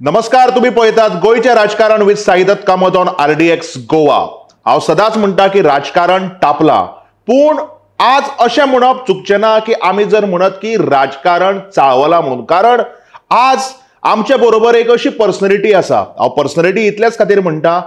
नमस्कार, तुम्ही पळयतात गोयचे राजकारण with Saidatt Kamat on RDX Goa. हांव सदांच म्हणटा की राजकारण तापलां, पूण आज अशें म्हणप चुकचें ना की आमी जर म्हणत की राजकारण चाळवलां म्हणून, कारण आज आमचे बरोबर एक अशी पर्सनॅलिटी आसा। हांव पर्सनॅलिटी इतलेच खातीर म्हणटा,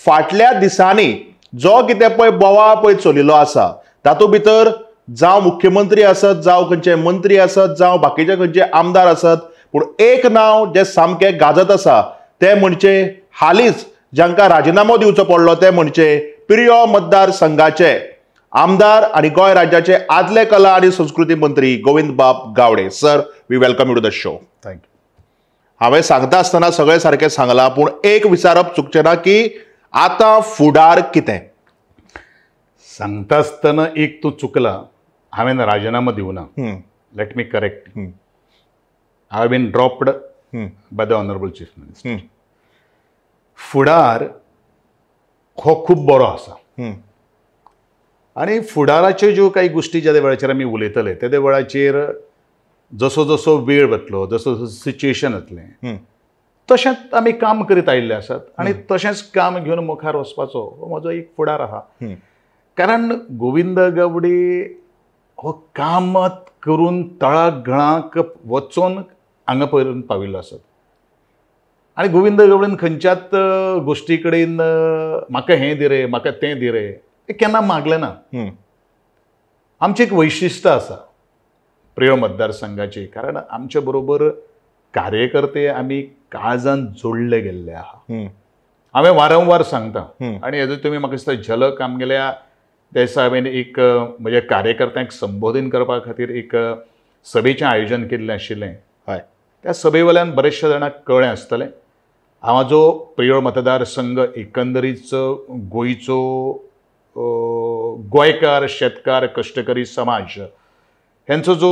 फाटल्या दिसांनी जो कितें पळय बोवाळ पळय चलिल्लो आसा तातूंत भितर जावं मुख्यमंत्री आसत, जावं खंयचे मंत्री आसत, जावं बाकीचे खंयचे आमदार आसत, पूण एक नाव जे सामकें गाजत आसा ते म्हणजे हालींच जांकां राजिनामो दिवचो पडलो ते म्हणजे पिरयो मतदारसंघाचे आमदार आनी गोंय राज्याचे आदले कला आनी संस्कृती मंत्री गोविंद बाब Gaude. Sir, we welcome you to the show. Thank you. हांवें सांगता आसतना सगळें सारकें सांगलां, पूण एक विचारप चुकचें ना की आतां फुडार कितें? सांगता आसतना एक तूं चुकला, हांवें राजिनामो दिवना। Let me correct, I have been dropped by the Honorable Chief Minister. फुडार हो खूब बरो आसा आनी फुडाराच्यो ज्यो काही गोष्टी ज्या वेळाचेर आमी उलयतले त्या वेळाचेर जसो जसो वेळ वतलो, जसो जसो सिच्युएशन जातलें तशेंच आमी काम करीत आयिल्ले आसात आनी तशेंच काम घेवन मुखार वचपाचो हो म्हजो एक फुडार आहा। कारण गोविंद गावडे हो कामत करून तळागळाक वचून हांगा पर्यंत पाविल्लो आसत आनी गोविंद गावडेन खंयच्याच गोश्टी कडेन म्हाका हें दी रे, म्हाका तें दी रे, हें केन्ना मागलें ना। आमचें एक वैशिश्ट आसा प्रिय मतदारसंघाची, कारण आमचे बरोबर कार्यकर्ते आमी काळजान जोडले गेल्ले आहा। हांवें वारंवार सांगता आनी हेजो तुमी म्हाका दिसता झलक आमगेल्या दिसा हांवें एक म्हज्या कार्यकर्त्यांक संबोधन करपा खातीर एक सभेचें आयोजन केल्लें आशिल्लें। हय, त्या सभेवेल्यान बरेचशे जाणांक कळ्ळें आसतलें हांजो प्रिय मतदारसंघ एकंदरीत गोंयचो गोंयकार शेतकार कश्टकरी समाज हेंचो जो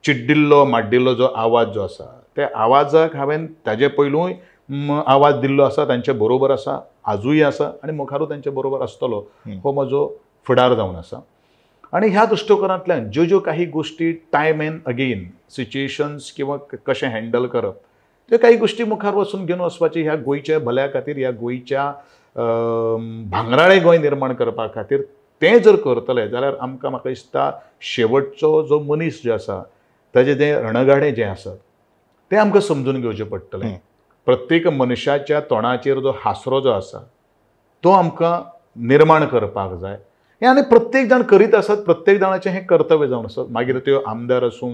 चिड्डिल्लो माड्डिल्लो जो आवाज जो आसा त्या आवाजाक हांवें ताजे पयलूय आवाज दिल्लो आसा, तांचे बरोबर आसा, आजूय आसा आनी मुखारूय तांचे बरोबर आसतलो। हो म्हजो फुडार जावन आसा आनी ह्या दृश्टिकोनांतल्यान ज्यो ज्यो काही गोष्टी टायम एंड अगेन सिच्युएशन्स किंवा कशें हँडल करप त्यो काही गोष्टी मुखार वचून घेवन वचपाची ह्या गोंयच्या भल्या खातीर, ह्या गोंयच्या भांगराळें गोंय निर्माण करपा खातीर तें जर करतले जाल्यार आमकां म्हाका दिसता शेवटचो जो मनीस जो आसा ताजें जें रणगाडें जें आसा तें आमकां समजून घेवचें पडटलें। प्रत्येक मनशाच्या तोंडाचेर जो हांसरो जो आसा तो आमकां निर्माण करपाक जाय। हें आनी प्रत्येक जाण करीत आसत, प्रत्येक जाणाचें हें कर्तव्य जावन आसत। मागीर त्यो आमदार आसूं,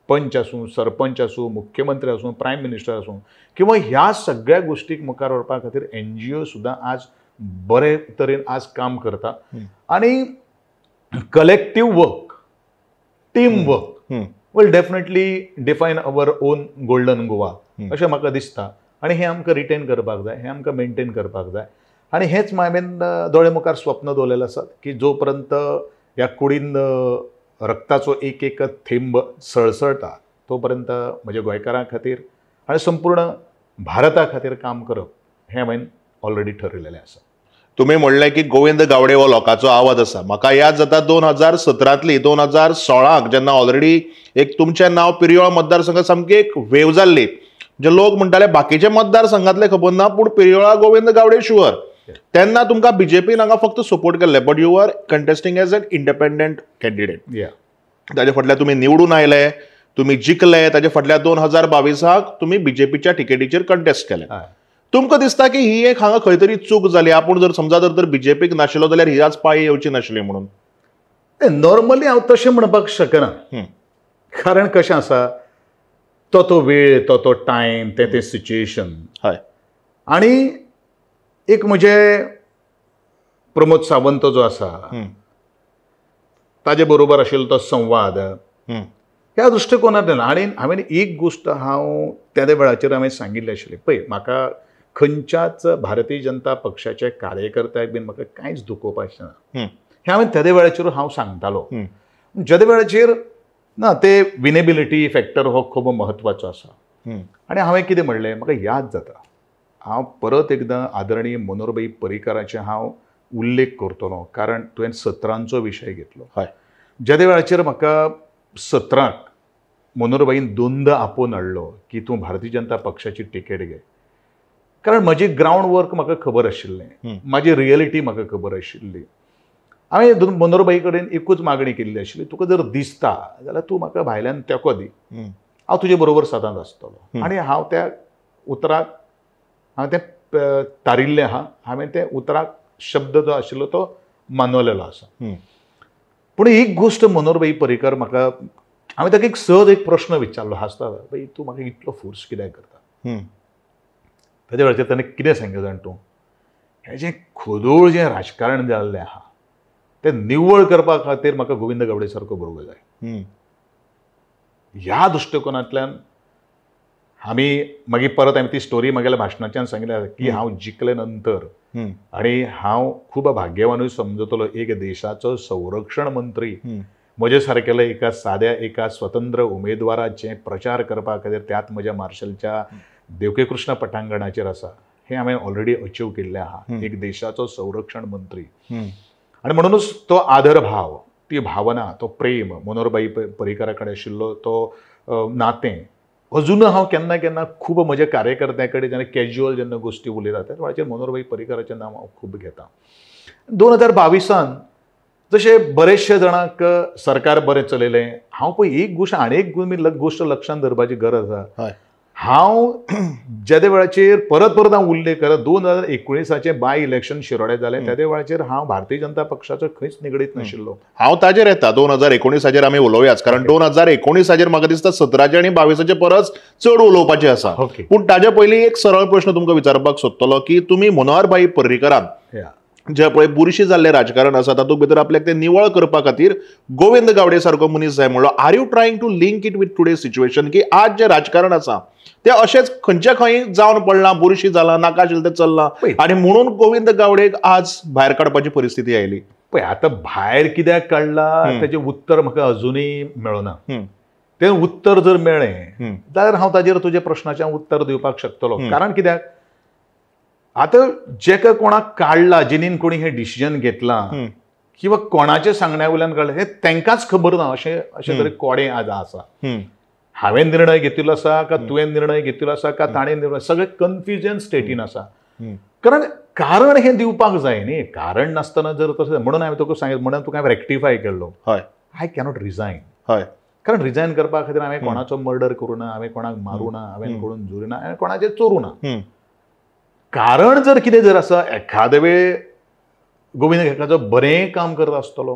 पंच आसूं, सरपंच आसूं, मुख्यमंत्री आसूं, प्रायम मिनिस्टर आसूं किंवा ह्या सगळ्या गोष्टीक मुखार व्हरपा खातीर NGO सुद्दां आज बरे तरेन आज काम करता आनी collective work, team work will definitely define our own golden Goa अशें म्हाका दिसता आनी हें आमकां रिटेन करपाक जाय, हें आमकां मेंटेन करपाक जाय। आनी हेंच हांवें दोळे मुखार स्वप्न दवरलेलें आसात की जो पर्यंत ह्या कुडीन रक्ताचो एक एक थेंब सळसळटा तो पर्यंत म्हज्या गोंयकारां खातीर आनी संपूर्ण भारता खातीर काम करप हें हांवें ऑलरेडी ठरयलेलें आसा। तुम्ही म्हणलें की गोविंद गावडे हो लोकांचो आवाज आसा। म्हाका याद जाता 2017 2016 जेन्ना ऑलरेडी एक तुमचें नांव पिरयोळ मतदारसंघात सामकी एक वेव जाल्ली, जे लोक म्हणटाले बाकीचे मतदारसंघातले खबर ना पूण पिरयोळा गोविंद गावडे शुअर, तेन्ना तुमकां बीजेपीन हांगा फक्त सपोर्ट केल्ले, but you are contesting as an independent candidate. ताजे फाटल्यान तुमी निवडून आयले, तुमी जिखले, ताजे फाटल्यान 2022 तुमी बीजेपीच्या टिकेटीचेर कंटेस्ट केले। तुमकां दिसता की ही एक हांगा खंय तरी चूक जाली? आपूण जर समजा जर बीजेपीक नाशिल्लो जाल्यार ही आज पाळी येवची नाशिल्ली म्हणून? नॉर्मली हांव तशें म्हणपाक शकना, कारण कशें आसा तो वेळ, तो टायम, तें सिच्युएशन। हय, आनी एक म्हणजे प्रमोद सावंत जो आसा ताजे बरोबर आशिल्लो तो संवाद ह्या दृश्टिकोनांतल्यान आनी हांवें एक गोश्ट हांव त्या वेळाचेर हांवें सांगिल्ली आशिल्ली, पळय म्हाका खंयच्याच भारतीय जनता पक्षाच्या कार्यकर्त्याक बीन म्हाका कांयच दुखोवपाचें ना, हें हांवें त्या वेळाचेर हांव सांगतालो। ज्या वेळाचेर ना ते विनेबिलिटी फॅक्टर हो खूब म्हत्वाचो आसा आनी हांवें कितें म्हणलें, म्हाका याद जाता हांव परत एकदां आदरणीय मनोहरभाई पर्रीकाराचे हांव उल्लेख करतलो, कारण तुवें 17चो विशय घेतलो। हय, ज्या वेळाचेर म्हाका 17क मनोहरभाईन दोनदा आपोवन हाडलो की तूं भारतीय जनता पक्षाची टिकेट घे, कारण म्हजी ग्राउंड वर्क म्हाका खबर आशिल्लें, म्हाजी रियलिटी म्हाका खबर आशिल्ली. हांवें मनोहरबाई कडेन एकूच मागणी केल्ली आशिल्ली, तुका जर दिसता जाल्यार तूं म्हाका भायल्यान तेंको दी, हांव तुजे बरोबर सदांच आसतलो. आनी हांव त्या उतराक हांवें तें तारिल्लें आहा, हांवें त्या उतराक शब्द जो आशिल्लो तो मानवलेलो आसा. पूण एक गोश्ट मनोहरबाई पर्रीकर म्हाका, हांवें ताका एक सहज एक प्रश्न विचारलो, हांसता, भाई तूं म्हाका इतलो फोर्स कित्याक करता? ताच्या वेळाचेर ताणें कितें सांगलें जाण तूं, हें जें खोदूळ जें राजकारण जाल्लें आहा तें निवळ करपा खातीर म्हाका गोविंद गावडे सारको बरोबर जाय. ह्या दृश्टिकोनांतल्यान आमी मागीर परत हांवें ती स्टोरी मागेल्या भाशणाच्यान सांगल्या की हांव जिखले नंतर आनी हांव खूब भाग्यवानूय समजतलो एक देशाचो संरक्षण मंत्री म्हजे सारकेले एका साद्या एका स्वतंत्र उमेदवाराचे प्रचार करपा खातीर त्यात म्हज्या मार्शलच्या देवकी कृष्ण पटांगणाचेर आसा. हें हांवें ऑलरेडी अचीव केल्लें आहा, एक देशाचो संरक्षण मंत्री. आनी म्हणूनच तो आदर भाव, ती भावना, तो प्रेम मनोहरबाई पर्रीकरा कडेन आशिल्लो तो नातें अजून हांव केन्ना केन्ना खूब म्हज्या कार्यकर्त्यां कडेन जेन्ना कॅज्युअल जेन्ना गोश्टी उलयता त्या वेळाचेर मनोहरबाई पर्रीकराचें नांव हांव खूब घेता. 2022 जशे बरेचशे जाणांक सरकार बरें चलयलें, हांव पळय एक गोश्ट आनी एक गोश्ट लक्षांत धरपाची गरज आसा. हांव ज्या वेळाचेर परत परत हांव उल्लेख करत 2019 बाय इलेक्शन शिरोड्या जालें त्या वेळाचेर हांव भारतीय जनता पक्षाचो खंयच निगडीत नाशिल्लो. हांव ताजेर येता 2019 आमी उलोवयाच, कारण 2019 म्हाका दिसता 17 आनी 22 परस चड उलोवपाचें आसा. पूण ताजे पयलीं एक सरळ प्रश्न तुमकां विचारपाक सोदतलो की तुमी मनोहरबाई पर्रीकरान जे पळय बुरशी जाल्लें राजकारण आसा तातूंत भितर आपल्याक तें निवळ करपा खातीर गोविंद गावडे सारको मनीस जाय म्हणलो. Are you trying to link it with today situation की आज जे राजकारण आसा ते अशेंच खंयचे खंय जावन पडलां, बुरशी जालां, नाका आशिल्लें तें चल्लां आनी म्हणून गोविंद गावडेक आज भायर काडपाची परिस्थिती आयली? पळय आतां भायर कित्याक काडला तेजें उत्तर म्हाका अजुनूय मेळना. तें उत्तर जर मेळ्ळें जाल्यार हांव ताजेर तुज्या प्रश्नाचें उत्तर दिवपाक शकतलो. कारण कित्याक आतां जेका कोणाक काडला, जेणीन कोणी हें डिसिजन घेतलां किंवा कोणाच्या सांगण्या वयल्यान काडलें हें तांकांच खबर ना अशें तरी कोडे आज आसा. हांवें निर्णय घेतिल्लो आसा का तुवें निर्णय घेतिल्लो आसा का ताणें निर्णय, सगळें कन्फ्युजन स्टेटीन आसा. कारण हें दिवपाक जाय न्ही, कारण नासतना जर तशें म्हणून हांवें तुका सांगितलें, म्हणून तुका हांवें रेक्टिफाय केल्लो. I cannot resign. कारण रिजायन करपा खातीर हांवें कोणाचो मर्डर करूं ना, हांवें कोणाक मारूं ना, हांवें कोणून झुरी ना, हांवें कोणाचें चोरूं ना. कारण जर कितें जर आसा, एखादे वेळ गोविंद एखादो बरें काम करता आसतलो,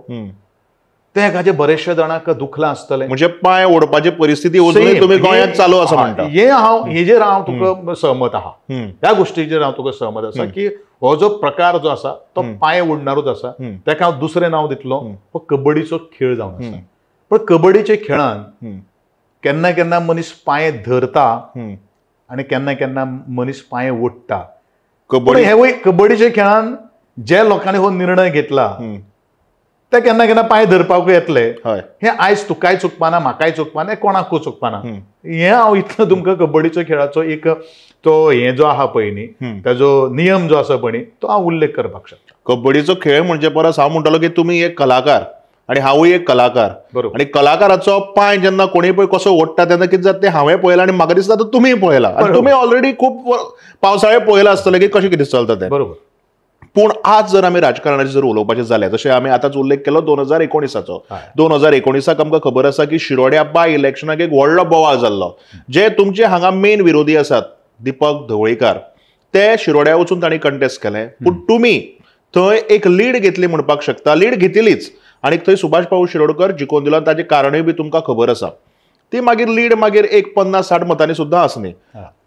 ते एखादे बरेचशे जाणांक दुखलां आसतलें, म्हणजे पांय ओडपाची परिस्थिती अजूनय तुमी गोंयांत चालू आसा म्हणटा. हेजेर हांव तुका सहमत आहा. ह्या गोश्टीचेर हांव तुका सहमत आसा की हो जो प्रकार जो आसा तो पांय ओडणारूच आसा. ताका हांव दुसरें नांव दितलो, हो कबड्डीचो खेळ जावन आसा. पण कबड्डीच्या खेळान केन्ना केन्ना मनीस पांय धरता आनी केन्ना केन्ना मनीस पांय ओडटा. कबड्डीच्या खेळान जे लोकांनी हो निर्णय घेतला ते केन्ना केन्ना पांय धरपाकूय येतले. हे आयज तुकाय चुकपाना, म्हाकाय चुकपाना, कोणाकूय चुकपाना. हें हांव इतलो तुमकां कबड्डीच्या खेळाचो एक तो हें जो आहा पळय न्ही, ताजो नियम जो आसा पळय तो हांव उल्लेख करपाक शकता. कबड्डीचो खेळ म्हणजे परस हांव म्हणटलो की तुमी एक कलाकार आनी हांवूय एक कलाकार. आनी कलाकाराचो पांय जेन्ना कोणी पळय कसो ओडटा तेन्ना कितें जाता तें हांवें पळयलां आनी म्हाका दिसता तुमीय पळयलां. आनी तुमी ऑलरेडी खूब पावसाळे पळयलां आसतलें की कशें कितें चलता तें. बरोबर. पूण आज जर आमी राजकारणाचेर जर उलोवपाचें जालें, जशें आमी आतांच उल्लेख केलो 2019 2019 आमकां खबर आसा की शिरोड्या बाय इलेक्शनाक एक व्हडलो बोवाळ जाल्लो. जे तुमचे हांगा मेन विरोधी आसात दीपक ढवळीकर, ते शिरोड्या वचून तांणी कंटेस्ट केलें. पूण तुमी थंय एक लीड घेतली म्हणपाक शकता, लीड घेतिलीच आनी थंय सुभाष पाऊ शिरोडकर जिखून दिलो. ताचें कारणूय बी तुमकां खबर आसा. ती मागीर लीड मागीर एक 50-60 मतांनी सुद्दां आसली.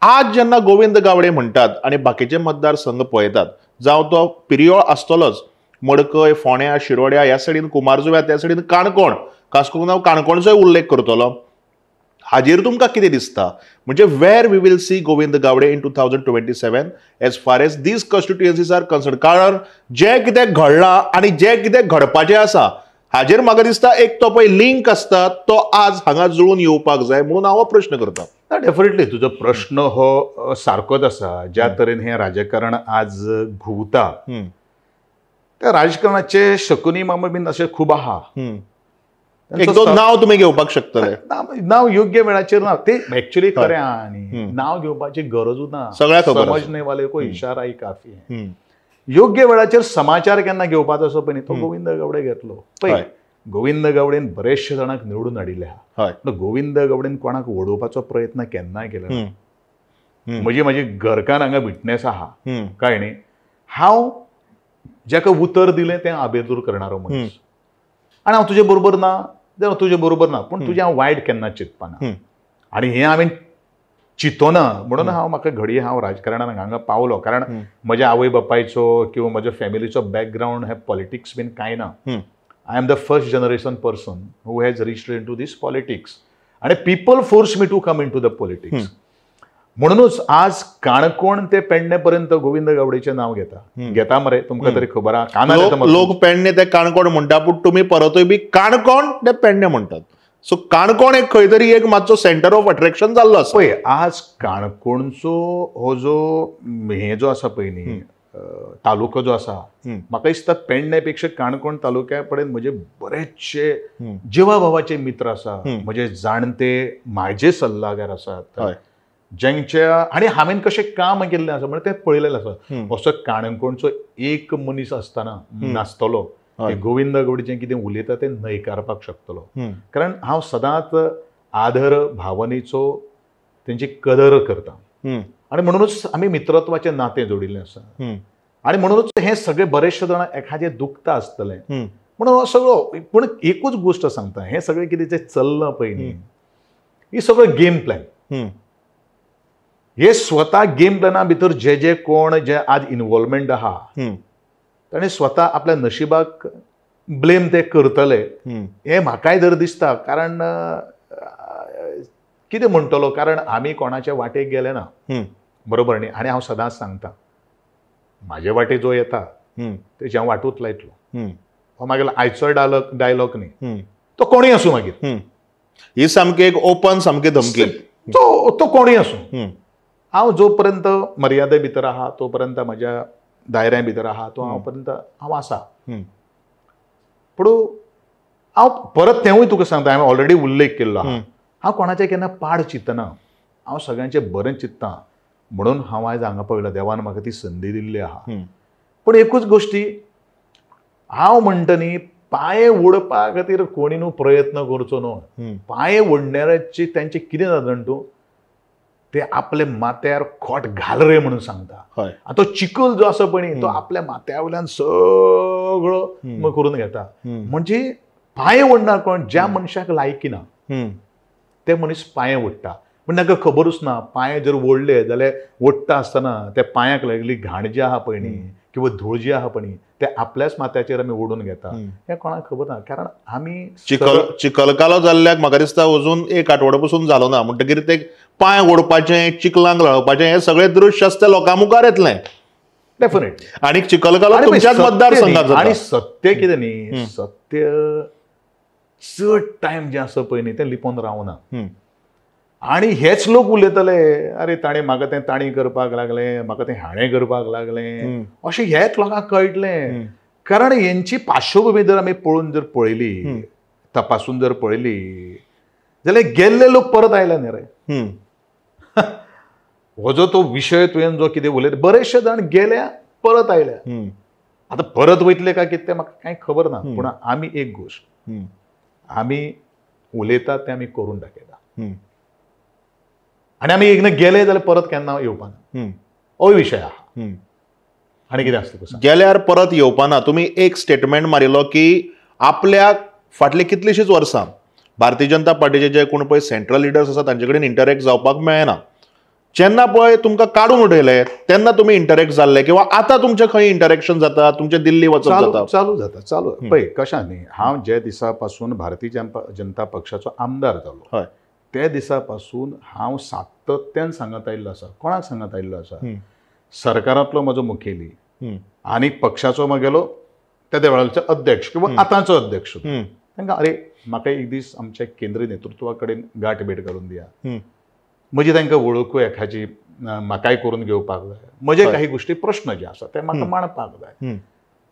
आज जेन्ना गोविंद गावडे म्हणटात आनी बाकीचे मतदारसंघ पळयतात, जावं तो पिरियोळ आसतलोच, मडकय, फोंड्या, शिरोड्या ह्या सायडीन, कुमारजुव्या त्या सायडीन, काणकोण, खास करून हांव काणकोणचोय उल्लेख करतलो. हाजेर तुमकां कितें दिसता? म्हणजे where we will see Govind Gawade in 2027 as far as these constituencies are concern. कारण जें कितें घडलां आनी जें कितें घडपाचें आसा हाजेर म्हाका दिसता एक तो पळय लिंक आसता तो आज हांगा जुळून येवपाक जाय म्हणून हांव हो प्रश्न करता. डेफिनेटली तुजो प्रश्न हो सारकोच आसा. ज्या तरेन हें राजकारण आज घुंवता त्या राजकारणाचे शकुनी मामा बीन अशे खूब आहा. एक दोन नाव तुम्ही घेवपाक शकतले. नाव योग्य वेळाचेर ना ते ऍक्च्युअली खरें आनी नाव घेवपाची गरजूच ना. सगळ्या खबर समजणे वाले को इशारा ही काफी आहे. योग्य वेळाचेर समाचार केन्ना घेवपाचो असो पळय तो गोविंद गावडे घेतलो पळय. गोविंद गावडेन बरेचशे जाणांक निवडून हाडिल्ले आहा. गोविंद गावडेन कोणाक वडोवपाचो प्रयत्न केन्नाय केलो ना. म्हजी घरकान हांगा विटनेस आहा कळ्ळें न्ही. हांव जाका उतर दिलें तें आबेजूर करणारो मनीस आनी हांव तुजे बरोबर ना जाल्यार तुजे बरोबर ना पूण तुजें हांव वायट केन्ना चिंतपाना. आनी हें हांवें चिंतोना म्हणून म्हाका घडये हांव राजकारणांत हांगा पावलो. कारण म्हज्या आवय बापायचो किंवा म्हज्या फॅमिलीचो बॅकग्रावंड हे पॉलिटिक्स बीन कांय ना. I am the first generation person who has reached into this politics आणि people force me to come into the politics. म्हणूनच आज काणकोण ते पेडणे पर्यंत गोविंद गावडेचें नाव घेता मरे. तुमकां तरी खबर आहा. लोक पेडणे ते काणकोण म्हणटा पूण तुमी परतूय बी काणकोण ते पेडणे म्हणटात. सो काणकोण एक खंय तरी एक मातसो सेंटर ऑफ अट्रॅक्शन जाल्लो आसा. पळय आज काणकोणचो हो जो हे जो आसा पळय न्ही तालुको जो आसा म्हाका दिसता पेडण्यापेक्षा काणकोण तालुक्या कडेन म्हजे बरेचशे जिवा भावाचे मित्र आसा. म्हजे जाणते म्हाजे सल्लागार आसात जेंच्या आनी हांवें कशें काम केल्लें आसा म्हणजे तें पळयलेलें आसा. असो काणकोणचो एक मनीस आसतना नासतलो गोविंद गावडेचें कितें उलयता तें न्हयकारपाक शकतलो. कारण हांव सदांच आदर भावनेचो तेंची कदर करता आनी म्हणूनच आमी मित्रत्वाचें नातें जोडिल्लें आसा. आनी म्हणूनच हे सगळे बरेचशे जाण एखादें दुखता आसतलें म्हणून हो सगळो. पूण एकूच गोश्ट सांगता हे सगळें कितें जें चल्लां पळय न्ही ही सगळो गेम प्लॅन. हे स्वता गेम प्लॅना भितर जे कोण जे आज इन्वॉल्वमेंट आहा ताणें स्वता आपल्या नशिबाक ब्लेम ते करतले हे म्हाकाय जर दिसता. कारण कितें म्हणटलो कारण आमी कोणाच्या वाटेक गेले ना बरोबर न्ही. आनी हांव सदांच सांगता म्हाजे वाटे जो येता तेजे हांव वाटूच लायतलो. हो मागीर आयचो डायलॉग न्ही तो कोणूय आसूं मागीर ही सामकी एक ओपन सामकी धमकी. तो कोणूय आसूं हांव जो पर्यंत मर्यादे भितर आहा तो पर्यंत म्हज्या दायऱ्या भितर आहा तो हांव पर्यंत हांव आसा. पूण हांव परत तेंवूय तुका सांगता हांवें ऑलरेडी उल्लेख केल्लो आहा. हांव कोणाचें केन्ना पाड चिंतना. हांव सगळ्यांचें बरें चिंततां म्हणून हांव आयज हांगा पळयला देवान म्हाका ती संदी दिल्ली आहा. पूण एकूच गोश्टी हांव म्हणटा न्ही पांये ओडपा खातीर कोणी न्हू प्रयत्न करचो न्हू. पांये ओडणाऱ्याची तेंचें कितें जाता तूं ते आपल्या माथ्यार खोट घाल रे म्हणून सांगता. तो चिखल जो आसा पळय तो आपल्या माथ्या वयल्यान सगळो करून घेता. म्हणजे पांये ओडणार कोण ज्या मनशाक लायकी ना ते मनीस पांये ओडटा. पूण ताका खबरूच ना पांये जर ओडले जाल्यार ओडटा आसतना त्या पांयाक लागली घाण जी आहा पळय न्ही किंवा धूळ जी आहा पळय ते आपल्याच माथ्याचेर आमी ओडून घेता हें कोणाक खबर ना. कारण आमी चिखलकालो जाल्ल्याक म्हाका दिसता अजून एक आठवडो पसून जालो ना म्हणटकीर ते पांय ओडपाचें चिखलांक लावपाचें हें सगळें दृश्य आसता लोकां मुखार येतलें डेफिनेटली. आनी चिखलकालो तुमच्याच मतदारसंघात जाता. आनी सत्य कितें न्ही सत्य चड टायम जें आसा पळय न्ही तें लिपोवन रावना. आनी हेच लोक उलयतले अरे ताणें म्हाका तें ताणी करपाक लागलें म्हाका तें हाणें करपाक लागलें अशें हेच लोकांक कळटलें. कारण हेंची पार्श्वभूमी जर आमी पळोवन जर पळयली तपासून जर पळयली जाल्यार गेल्ले लोक परत आयले न्ही रे. हो जो तो विशय तुवें जो कितें उलयता बरेचशे जाण गेल्या परत आयल्या. आतां परत वयतले काय कितें तें म्हाका कांय खबर ना. पूण आमी एक गोश्ट आमी उलयतात तें आमी करून दाखयता आनी आमी एकदां गेले जाल्यार परत केन्ना येवपाना हो विशय आहा. आनी कितें आसता गेल्यार परत येवपाना. तुमी एक स्टेटमेंट मारिल्लो की आपल्याक फाटली कितलींशींच वर्सां भारतीय जनता पार्टीचे जे कोण पळय सेंट्रल लिडर्स आसा तांचे कडेन इंटरॅक्ट जावपाक मेळना. जेन्ना पळय तुमकां काडून उडयले तेन्ना तुमी इंटरॅक्ट जाल्ले किंवा आतां तुमचें खंय इंटरॅक्शन जाता तुमचें दिल्ली वचप जाता चालू जाता चालू. पळय कशें न्ही हांव जे दिसा पासून भारतीय जनता पक्षाचो आमदार जालो त्या दिसा पासून हांव सातत्यान सांगत आयिल्लो आसा. कोणाक सांगत आयिल्लो आसा सरकारांतलो म्हजो मुखेली आनी पक्षाचो म्हगेलो त्या वेळाचो अध्यक्ष किंवा आतांचो अध्यक्ष तांकां अरे म्हाका एक दीस आमच्या केंद्रीय नेतृत्वा कडेन गाठ भेट घालून दिया. म्हजी तांकां वळखूं एखादी म्हाकाय करून घेवपाक जाय. म्हजे काही गोश्टी प्रश्न जे आसा ते म्हाका मांडपाक जाय.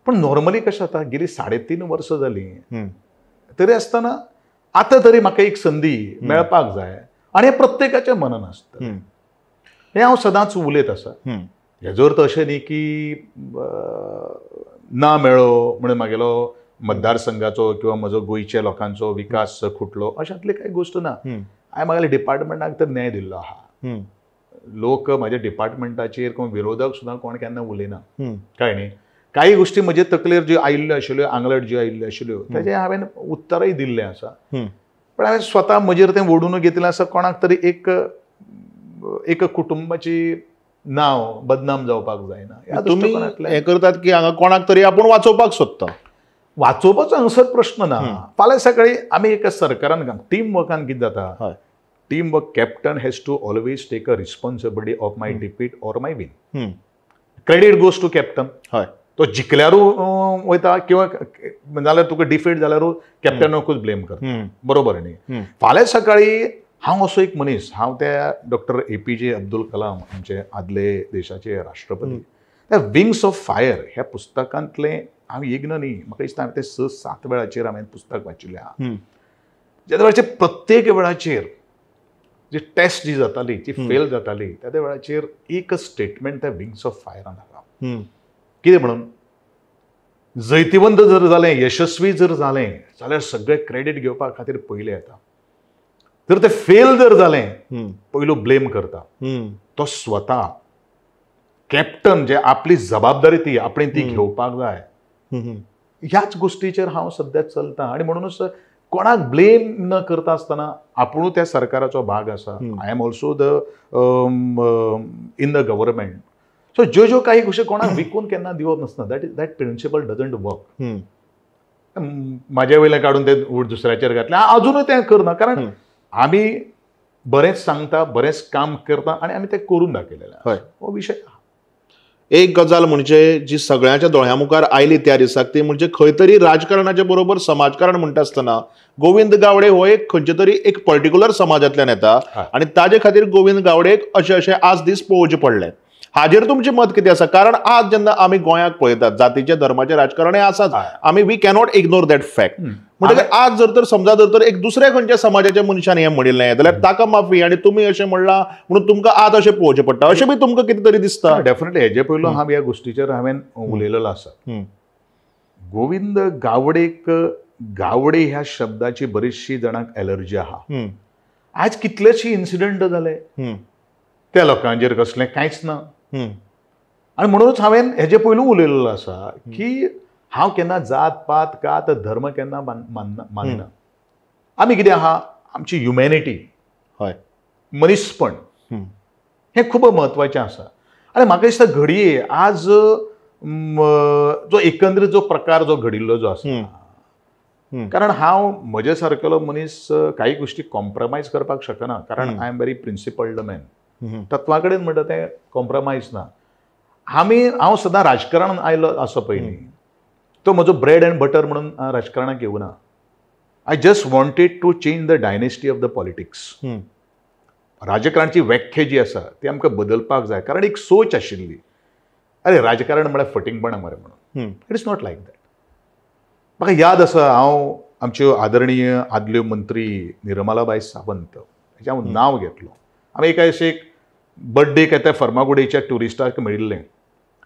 पूण नॉर्मली कशें जाता गेली 3.5 वर्सां जालीं तरी आसतना आतां तरी म्हाका एक संदी मेळपाक जाय आनी हें प्रत्येकाचें मनन आसता. हें हांव सदांच उलयत आसा. हेजो अर्थ अशें न्ही की ना मेळ्ळो म्हणून म्हागेलो मतदारसंघाचो किंवा म्हजो गोंयच्या लोकांचो विकास खुटलो अशांतली कांय गोश्ट ना. हांवें म्हागेल्या डिपार्टमेंटाक तर न्याय दिल्लो आहा. लोक म्हाज्या डिपार्टमेंटाचेर कोण विरोधक सुद्दां कोण केन्ना उलयना. कळ्ळें न्ही. काही गोश्टी म्हजे तकलेर ज्यो आयिल्ल्यो आशिल्ल्यो आंगलट ज्यो आयिल्ल्यो आशिल्ल्यो तेजें हांवें उत्तरय दिल्लें आसा. पण हांवें स्वता म्हजेर तें ओडून घेतलें आसा. कोणाक तरी एक कुटुंबाची नांव बदनाम जावपाक जायना. तुमी हें करतात की हांगा कोणाक तरी आपूण वाचोवपाक सोदता. वाचोवपाचो हांगसर प्रश्न ना. फाल्यां सकाळीं आमी एका सरकारान टीम वर्कान कितें जाता, team work captain has to always take a responsibility of my defeat or my win. Credit goes to captain. तो जिखल्यारूय वयता किंवा नाल्यार तुका डिफीट जाल्यारूय कॅप्टनाकूच ब्लेम करता. बरोबर न्ही. फाल्यां सकाळीं हांव असो एक मनीस, हांव त्या डॉक्टर APJ अब्दुल कलाम आमचे आदले देशाचे राष्ट्रपती, त्या विंग्स ऑफ फायर ह्या पुस्तकांतलें हांव इग्न न्ही. म्हाका दिसता हांवें ते 6-7 वेळाचेर हांवें पुस्तक वाचिल्लें आहा. ज्या वेळाचेर प्रत्येक वेळाचेर जी टेस्ट जी जाताली ती फेल जाताली त्या वेळाचेर एकच स्टेटमेंट त्या विंग्स ऑफ फायरान आहा. कितें म्हणून, जैतिवंत जर जालें, यशस्वी जर जालें जाल्यार सगळें क्रेडीट घेवपा खातीर पयलें येता. जर ते फेल जर जालें पयलो ब्लेम करता तो स्वता. कॅप्टन जे आपली जबाबदारी ती आपण ती घेवपाक जाय. ह्याच गोश्टीचेर हांव सद्या चलतां. आनी म्हणूनच कोणाक ब्लेम न करता आसतना आपुणूय त्या सरकाराचो भाग आसा. I am also in the government. So ज्यो काही गोश्टी कोणाक विकून केन्ना दिवप नासता. That principle doesn't work. म्हाज्या वयलें काडून ते दुसऱ्याचेर घातलें अजुनूय तें करना. कारण आमी बरेंच सांगता, बरेंच काम करता आनी आमी तें करून दाखयलेलें. हो विशय. एक गजाल म्हणजे जी सगळ्यांच्या दोळ्या मुखार आयली त्या दिसाक ती म्हणजे खंय तरी राजकारणाच्या बरोबर समाजकारण म्हणटा आसतना गोविंद गावडे हो एक खंयचे तरी एक पर्टिक्युलर समाजांतल्यान येता आनी ताजे खातीर गोविंद गावडेक अशे आज दीस पळोवचे पडले. हाजेर तुमचें मत कितें आसा? कारण आज जेन्ना आमी गोंयाक पळयतात जातीचे धर्माचे राजकारण आसाच. आमी we cannot ignore that fact. म्हणजे आज जर तर समजा जर एक दुसऱ्या खंयच्या समाजाच्या मनशान हें म्हणिल्लें जाल्यार ताका माफी आनी तुमी अशें म्हणलां म्हणून तुमकां आज अशें पळोवचें पडटा अशें बी तुमकां कितें तरी दिसता? डेफिनेटली. हेजे पयलो हांव ह्या गोश्टीचेर हांवें उलयलेलो आसा. गोविंद गावडेक गावडे ह्या शब्दाची बरीचशी जाणांक एलर्जी आहा. आज कितलेशे इन्सिडंट जाले त्या लोकांचेर कसलें कांयच ना. आनी म्हणूनच हांवें हेजे पयलू उलयलेलो आसा की हांव केन्ना जात पात कात धर्म केन्ना मानना. आमी कितें आहा, आमची ह्युमॅनिटी, मनीसपण हें खूब म्हत्वाचें आसा. आनी म्हाका दिसता घडये आज जो एकंदरीत जो प्रकार जो घडिल्लो जो आसा, कारण हांव म्हजे सारकेलो मनीस काही गोश्टी कॉम्प्रमायज करपाक शकना. कारण आय एम व्हेरी प्रिन्सिपल्ड मॅन. तत्वा कडेन म्हणटा तें कॉम्प्रमायज ना. हांव सदां राजकारणांत आयलो आसा पयलीं तो म्हजो ब्रेड एंड बटर म्हणून राजकारणाक येवना. I just wanted to change the dynasty of the politics. राजकारणाची व्याख्या जी आसा ती आमकां बदलपाक जाय. कारण एक सोच आशिल्ली, अरे राजकारण म्हळ्यार फटिंगपणां मरे म्हणून. It is not like that. म्हाका याद आसा हांव आमच्यो आदरणीय आदल्यो मंत्री निर्मलाबाई सावंत हेचें हांव नांव घेतलो. आमी एका एक बर्थडेक त्या फर्मागुडयेच्या ट्युरिस्टाक मेळिल्लें.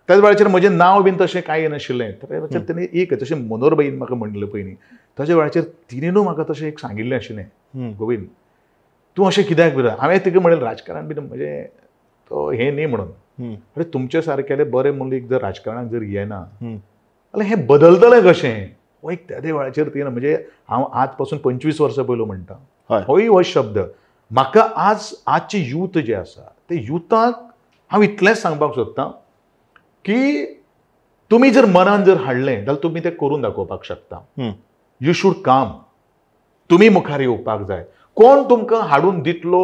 त्याच वेळाचेर म्हजें नांव बीन तशें कांय नाशिल्लें. तर तेणी एक तशें मनोहरबाईन म्हाका म्हणिल्लें पयलीं. ताच्या वेळाचेर तिणेनूय म्हाका तशें एक सांगिल्लें आशिल्लें, गोविंद तूं अशें कित्याक भितर. हांवें तिका म्हणलें राजकारण बीन म्हणजे तो हें न्ही म्हणून. अरे तुमचे सारकेले बरे मुलीक जर राजकारणाक जर येना जाल्यार हें बदलतलें कशें. हो एक त्या वेळाचेर तिणें म्हणजे हांव आज पासून 25 वर्सां पयलू म्हणटा होय हो शब्द म्हाका आजचे यूथ जे आसा ते युथाक हांव इतलेंच सांगपाक सोदतां की तुमी जर मनान जर हाडलें जाल्यार तुमी तें करून दाखोवपाक शकता. यू शूड काम. तुमी मुखार येवपाक जाय. कोण तुमकां हाडून दितलो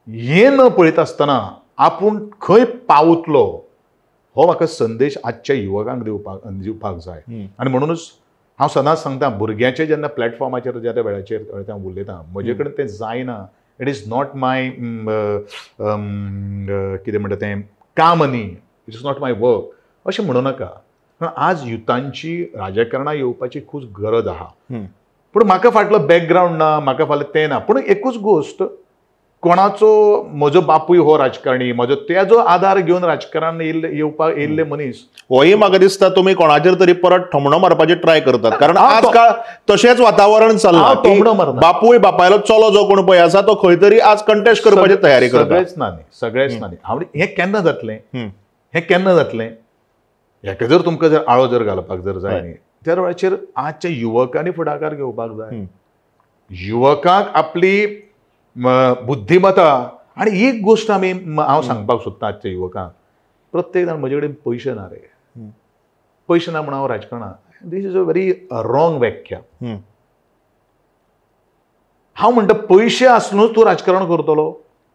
हें न पळयता आसतना आपूण खंय पावतलो हो म्हाका संदेश आजच्या युवकांक दिवपाक जाय. आनी म्हणूनच हांव सदांच सांगता भुरग्याचे जेन्ना प्लॅटफॉर्माचेर ज्या त्या वेळाचेर हांव उलयतां म्हजे कडेन तें जायना. इट इज नॉट माय कितें म्हणटा तें काम न्ही. It is not my work अशें म्हणू नाका. कारण आज युथांची राजकारणां येवपाची खूब गरज आहा. पूण म्हाका फाटलो बॅकग्रावंड ना, म्हाका फाल्यां तें ना. पूण एकूच गोश्ट, कोणाचो म्हजो बापूय हो राजकारणी, म्हजो तेजो आधार घेवन राजकारण येवपाक येयल्ले मनीस, होय म्हाका दिसता तुमी कोणाचेर तरी परत ठमणो मारपाचे ट्राय करतात. कारण आजकाल तशेंच वातावरण चल्लां की बापूय बापायलो चलो जो कोण पळय आसा तो खंय तरी आज कंटेस्ट करपाची तयारी करता. सगळेच ना न्ही. हांव हें केन्ना जातलें, हें केन्ना जातलें? हेका जर तुमकां जर आळो जर घालपाक जर जाय न्ही, त्या वेळाचेर आजच्या युवकांनी फुडाकार घेवपाक जाय. युवकांक आपली बुद्धीमत्ता आनी एक गोश्ट हांव सांगपाक सोदतां आजच्या युवकांक, प्रत्येक जाण म्हजे कडेन पयशे ना रे, पयशे ना म्हणून हांव राजकारणांत, this is a very wrong व्याख्या. हांव म्हणटा पयशे आसुनूच तूं राजकारण करतलो,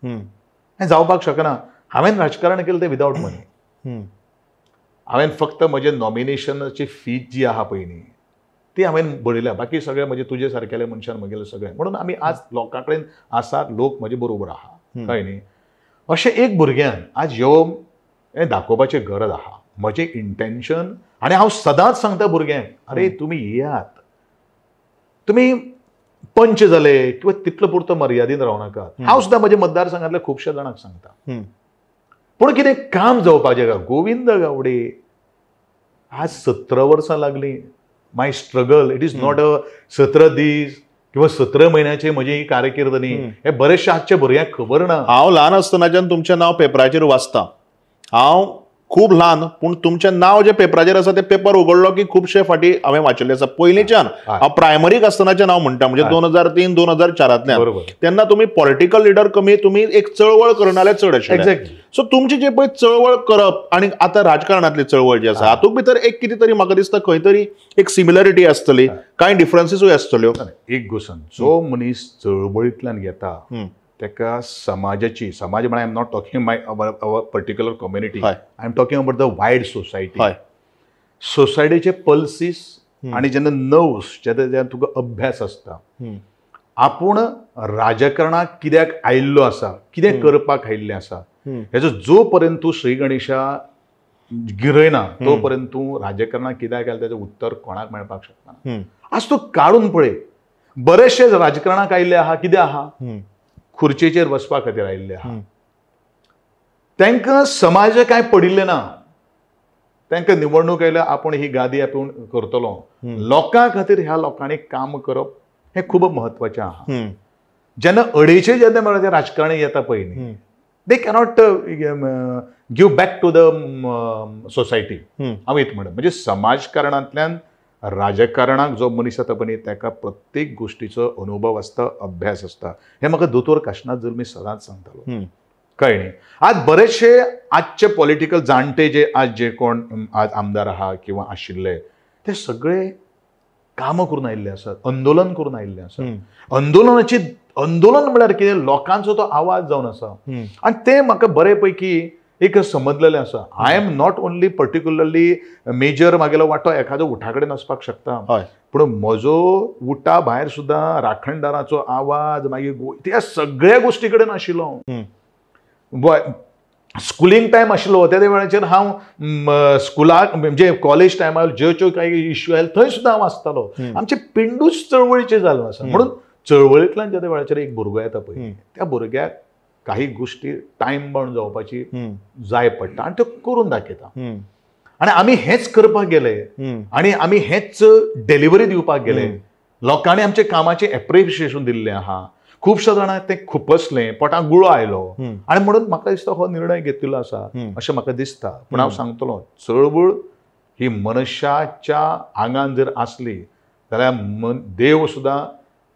हें जावपाक शकना. हांवें राजकारण केलें तें विदावट मनी. हांवें फक्त म्हजे नॉमिनेशनाची फीज जी आहा पळय न्ही ती हांवें भरयल्या. बाकी सगळे म्हणजे तुजे सारकेले मनशान म्हगेले सगळे. म्हणून आमी आज लोकां कडेन आसात, लोक म्हजे बरोबर आहा, कळ्ळें न्ही. अशें एक भुरग्यान आज येवन हें दाखोवपाची गरज आहा. म्हजें इंटेन्शन, आनी हांव सदांच सांगता भुरग्यांक, अरे तुमी येयात, तुमी पंच जाले किंवा तितलो पुरतो मर्यादीन रावं नाकात. हांव सुद्दां म्हज्या मतदारसंघांतल्या खुबश्या जाणांक सांगता, पूण कितें काम जावपाचें का. गोविंद गावडे आज 17 वर्सां लागलीं. My struggle, it is not a 17 दीस किंवा 17 म्हयन्याचे म्हजी ही कारकीर्द न्ही. हे बरेचशे आजच्या भुरग्यांक खबर ना. हांव ल्हान आसतनाच्यान तुमचें नांव पेपराचेर वाचता. हांव खूब ल्हान, पूण तुमचें नांव जे पेपराचेर आसा ते पेपर उगडलो की खुबशे फाटी हांवें वाचिल्लें आसा. पयलींच्यान हांव प्रायमरीक आसतनाचें नांव म्हणटा, म्हणजे 2003-2004 तेन्ना तुमी पॉलिटिकल लिडर कमी, तुमी एक चळवळ करणारे चड आशिल्ले. सो तुमची जे पळय चळवळ करप आनी आतां राजकारणांतली चळवळ जी आसा हातूंत भितर एक कितें तरी म्हाका दिसता खंय तरी एक सिमिलरिटी आसतली, कांय डिफरन्सीसूय आसतल्यो. एक गोश्ट, जो मनीस चळवळींतल्यान येता तेका समाजाची, समाज म्हळ्यार I am not talking my our particular community, I am talking about the wide society. सोसायटीचे पल्सीस आनी जेन्ना नर्व्स, जेन्ना तुका अभ्यास आसता, आपूण राजकारणाक कित्याक आयिल्लो आसा, कितें करपाक आयिल्लें आसा, हेजो जो पर्यंत तूं श्री गणेशा गिरयना तो पर्यंत तूं राजकारणाक कित्याक आयला तेजें उत्तर कोणाक मेळपाक शकना. आज तूं काडून पळय, बरेचशे राजकारणाक आयिल्ले आहा, कितें आहा, खुर्चेचेर बसपा खातीर आयिल्ले आहा. तांकां समाज कांय पडिल्लें ना. तांकां निवडणूक आयल्या आपूण ही गादी आपूण करतलो. लोकां खातीर ह्या लोकांनी काम करप हें खूब म्हत्वाचें आहा. जेन्ना अडेचे जेन्ना म्हळ्यार राजकारणी येता पळय न्ही, they cannot give back to the society. हांव एक म्हणटा म्हणजे समाजकारणांतल्यान राजकारणाक जो मनीस येता पळय ताका प्रत्येक गोश्टीचो अनुभव आसता, अभ्यास आसता. हें म्हाका दोतोर काशिनाथ जल्मी सदांच सांगतालो, कळ्ळें न्ही. आज बरेचशे आजचे पॉलिटिकल जाणटे जे आज जे कोण आज आमदार आहा किंवा आशिल्ले ते सगळे कामां करून आयिल्ले आसात, आंदोलन करून आयिल्ले आसात. आंदोलन म्हळ्यार कितें, लोकांचो तो आवाज जावन आसा. आनी तें म्हाका बरे पैकी एक समजलेलें आसा. I am not only particularly major म्हागेलो वांटो एखादो उठा कडेन आसपाक शकता, पूण म्हजो उठा भायर सुद्दां राखणदाराचो आवाज, मागीर त्या सगळ्या गोश्टी कडेन आशिल्लो. स्कुलींग टायम आशिल्लो त्या वेळाचेर हांव स्कुलाक म्हणजे कॉलेज टायमार ज्यो काही इश्यू आयले थंय सुद्दां हांव आसतालो. आमचे पिंडूच चळवळीचे जाल्लो आसा. म्हणून चळवळींतल्यान ज्या वेळाचेर एक भुरगो येता पळय त्या भुरग्याक काही गोश्टी टायम बाउंड जावपाची जाय पडटा आनी त्यो करून दाखयता. आनी आमी हेच करपाक गेले आनी आमी हेच डिलिव्हरी दिवपाक गेले. लोकांनी आमच्या कामाचें एप्रिशिएशन दिल्लें आहा. खुबश्या जाणांक तें खुपसलें, पोटांत गुळो आयलो आनी म्हणून म्हाका दिसता हो निर्णय घेतिल्लो आसा अशें म्हाका दिसता. पूण हांव सांगतलो, चळवळ ही मनशाच्या आंगान जर आसली जाल्यार देव सुद्दां,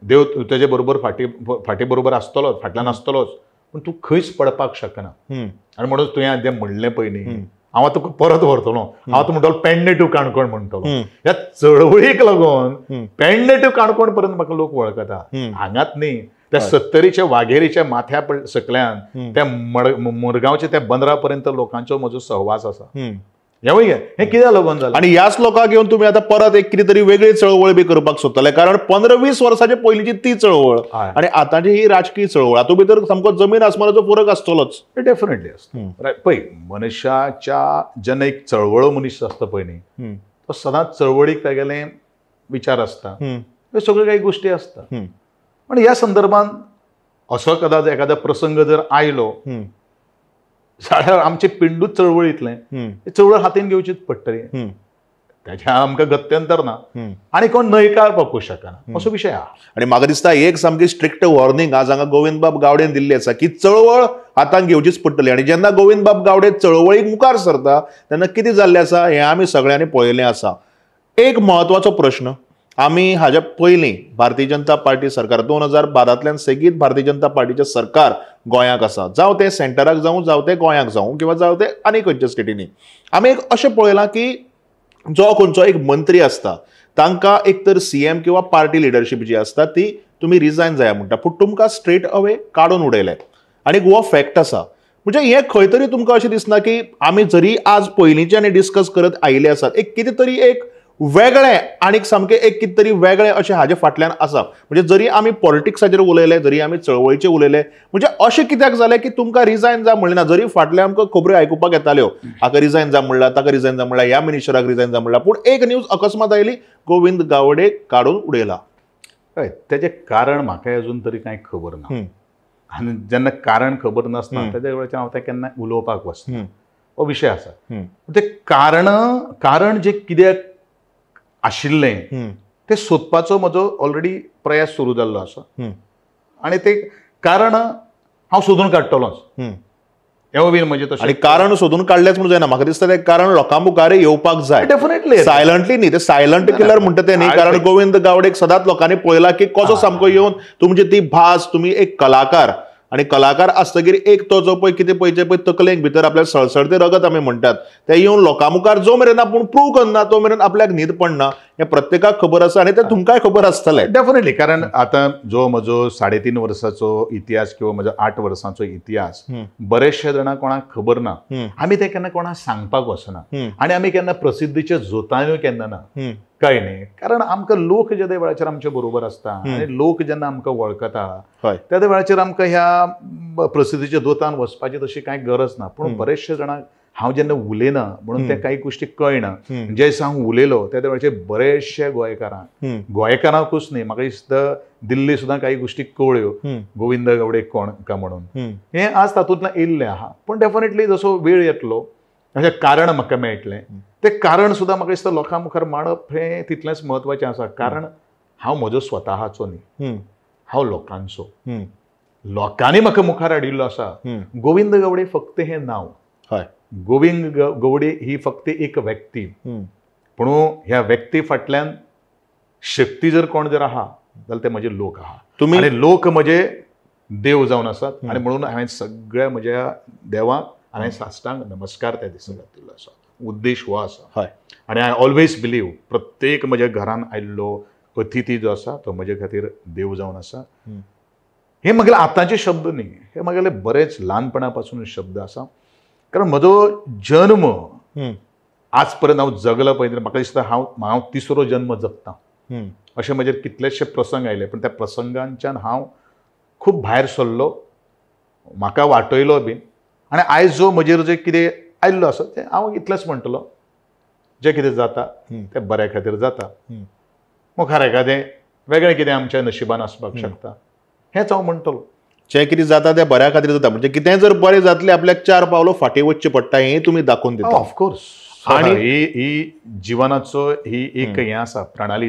देव तेजे बरोबर फाटी बरोबर आसतलोच, फाटल्यान आसतलोच, पूण तूं खंयच पडपाक शकना. आनी म्हणून तुवें आतां म्हणलें पळय न्ही, हांव तुका परत व्हरतलो. हांव तूं म्हणटलो पेडणेटिव्ह काणकोण म्हणटलो. ह्या चळवळीक लागून पेडणेटिव्ह काणकोण पर्यंत म्हाका लोक वळखता. हांगाच न्ही, त्या 70च्या वाघेरीच्या माथ्या सकल्यान त्या मुरगांवच्या त्या बंदरा पर्यंत लोकांचो म्हजो सहवास आसा. हें कित्याक लागून जालें? आनी ह्याच लोकांक घेवन तुमी आतां परत एक कितें तरी वेगळी चळवळ बी करपाक सोदतले, कारण 15-20 वर्सांचे पयलींची ती चळवळ आनी आतांची ही राजकीय चळवळ, हातूंत भितर सामको जमीन आसमानाचो फरक आसतलोच. डेफिनेटली आसता. पळय, मनशाच्या जेन्ना एक चळवळ मनीस आसता पळय न्ही, तो सदांच चळवळीक तेगेलें विचार आसता. हे सगळ्यो काही गोष्टी असतात. पण ह्या संदर्भात असो कदाच एखादा प्रसंग जर आयलो जाल्यार आमचे पिंडूच चळवळीतले चळवळ हातीन घेवचीच पडटली. त्याच्या आमकां गत्यंतर ना आनी कोण न्हयकार पळोवंक शकना असो विशय आहा. आणि म्हाका दिसता एक सामकी स्ट्रिक्ट वॉर्निंग आज हांगा गोविंद बाब गावडेन दिल्ली आसा की चळवळ हातान घेवचीच पडटली. आणि जेन्ना गोविंद बाब गावडे चळवळीक मुखार सरता तेन्ना कितें जाल्लें आसा हें आमी सगळ्यांनी पळयलें आसा. एक म्हत्वाचो प्रश्न, आमी हाज्या पयलीं भारतीय जनता पार्टी सरकार 2012तल्यान सेगीत भारतीय जनता पार्टीचें सरकार गोंयांत आसा, जावं ते सेंटराक जावं ते गोंयांत जावं किंवा जावं ते आनी खंयच्या स्टेटींनी. आमी एक अशें पळयलां की जो खंयचो एक मंत्री आसता तांकां एक तर सीएम किंवा पार्टी लिडरशीप जी आसता ती तुमी रिजायन जाया म्हणटा, पूण तुमकां स्ट्रेट अवे काडून उडयले. आनी हो फॅक्ट आसा. म्हणजे हें खंय तरी तुमकां अशें दिसना की आमी जरी आज पयलींच्यान डिस्कस करत आयिल्ले आसात एक कितें तरी एक वेगळें आनीक सामकें एक कितें तरी वेगळें अशें हाजे फाटल्यान आसा. म्हणजे जरी आमी पॉलिटिक्साचेर उलयले, जरी आमी चळवळीचेर उलयले, म्हणजे अशें कित्याक जालें की तुमकां रिजायन जा म्हणलें ना. जरी फाटल्यान आमकां खबरो आयकुपाक येताल्यो हाका रिजायन जा म्हणला, ताका रिजायन जा म्हणला, ह्या मिनिस्टराक रिजायन जा म्हणला, पूण एक न्यूज अकस्मात आयली गोविंद गावडे काडून उडयला. हय, तेजें कारण म्हाका अजून तरी कांय खबर ना. आनी जेन्ना कारण खबर नासता तेज्या वेळाचेर हांव तें केन्ना उलोवपाक वचना. हो विशय आसा. ते कारण जे कित्याक आशिल्लें तें सोदपाचो म्हजो ऑलरेडी प्रयास सुरू जाल्लो आसा. आनी ते कारण हांव सोदून काडटलोच. हें बीन म्हणजे तशें. आनी कारण सोदून काडलेंच म्हणून जायना. म्हाका दिसता तें कारण लोकां मुखार येवपाक जाय. डेफिनेटली सायलंटली न्ही, ते सायलंट किलर म्हणटा ते न्ही. कारण गोविंद गावडेक सदांच लोकांनी पळयला की कसो सामको येवन तुमची ती भास, तुमी एक कलाकार आणि कलाकार आसतकीर एक तो जो पळय कितें पळय पळय तकलेक भितर आपल्या सळसळते रगत आमी म्हणटात ते येवन लोकां मुखार जो मेरेन आपूण प्रूव करना तो मेरेन आपल्याक न्हीद पडना हें प्रत्येकाक खबर आसा. आनी तें तुमकांय खबर आसतलें डेफिनेटली. कारण आतां जो म्हजो 3.5 वर्साचो इतिहास किंवा म्हजो 8 वर्सांचो इतिहास बरेचशे जाणांक कोणाक खबर ना. आमी ते केन्ना कोणाक सांगपाक वचना आनी आमी केन्ना प्रसिद्धीचे जोतायूय केन्ना ना. कळ्ळें न्ही. कारण आमकां लोक जे वेळाचेर आमचे बरोबर आसता आनी लोक जेन्ना आमकां वळखता त्या वेळाचेर आमकां ह्या प्रसिद्धीच्या दोतान वचपाची तशी कांय गरज ना. पूण बरेचशे जाणांक हांव जेन्ना उलयना म्हणून ते काही गोश्टी कळना. जे दिसा हांव उलयलो त्या वेळाचेर बरेचशे गोंयकारांकूच न्ही म्हाका दिसता दिल्ली सुद्दां काही गोश्टी कळ्ळ्यो गोविंद गावडे कोण का म्हणून. हें आज तातूंतल्यान येयल्लें आहा. पूण डेफिनेटली जसो वेळ येतलो अशें कारण म्हाका मेळटलें तें कारण सुद्दां म्हाका दिसता लोकां मुखार मांडप हें तितलेंच म्हत्वाचें आसा. कारण हांव म्हजो स्वताहाचो न्ही, हांव लोकांचो. लोकांनी म्हाका मुखार हाडिल्लो आसा. गोविंद गावडे फक्त हें नांव. गोविंद गावडे ही फक्त एक व्यक्ती. पूण ह्या व्यक्ती फाटल्यान शक्ती जर कोण जर आहा जाल्यार ते म्हजे लोक आहा. आनी लोक म्हजे देव जावन आसात. आनी म्हणून हांवें सगळ्या म्हज्या देवाक हांवें साश्टांग नमस्कार त्या दिसा घातिल्लो आसा. उद्देश हो आसा. आनी आय ऑलवेज बिलीव प्रत्येक म्हज्या घरान आयिल्लो अतिथी जो आसा तो म्हजे खातीर देव जावन आसा. हे म्हागेले आतांचे शब्द न्ही, हे म्हागेले बरेच ल्हानपणा पासून शब्द आसा. कारण म्हजो जन्म आज पर्यंत हांव जगलो पळय म्हाका दिसता हांव 3रो जन्म जगतां. अशे म्हजेर कितलेशे प्रसंग आयले पूण त्या प्रसंगांच्यान हांव खूब भायर सरलो, म्हाका वाटयलो बीन. आनी आयज जो म्हजेर जे कितें आयिल्लो आसा तें हांव इतलेंच म्हणटलो जें कितें जाता तें बऱ्या खातीर जाता. मुखार एखादें वेगळें कितें आमच्या नशिबान आसपाक शकता हेंच हांव म्हणटलो. जें कितें जाता तें बऱ्या खातीर जाता. म्हणजे कितेंय जर बरें जातलें आपल्याक 4 पावलो फाटीं वचचें पडटा हें तुमी दाखोवन दिता. ऑफकोर्स. आनी ही जिवनाचो ही एक हें आसा प्रणाली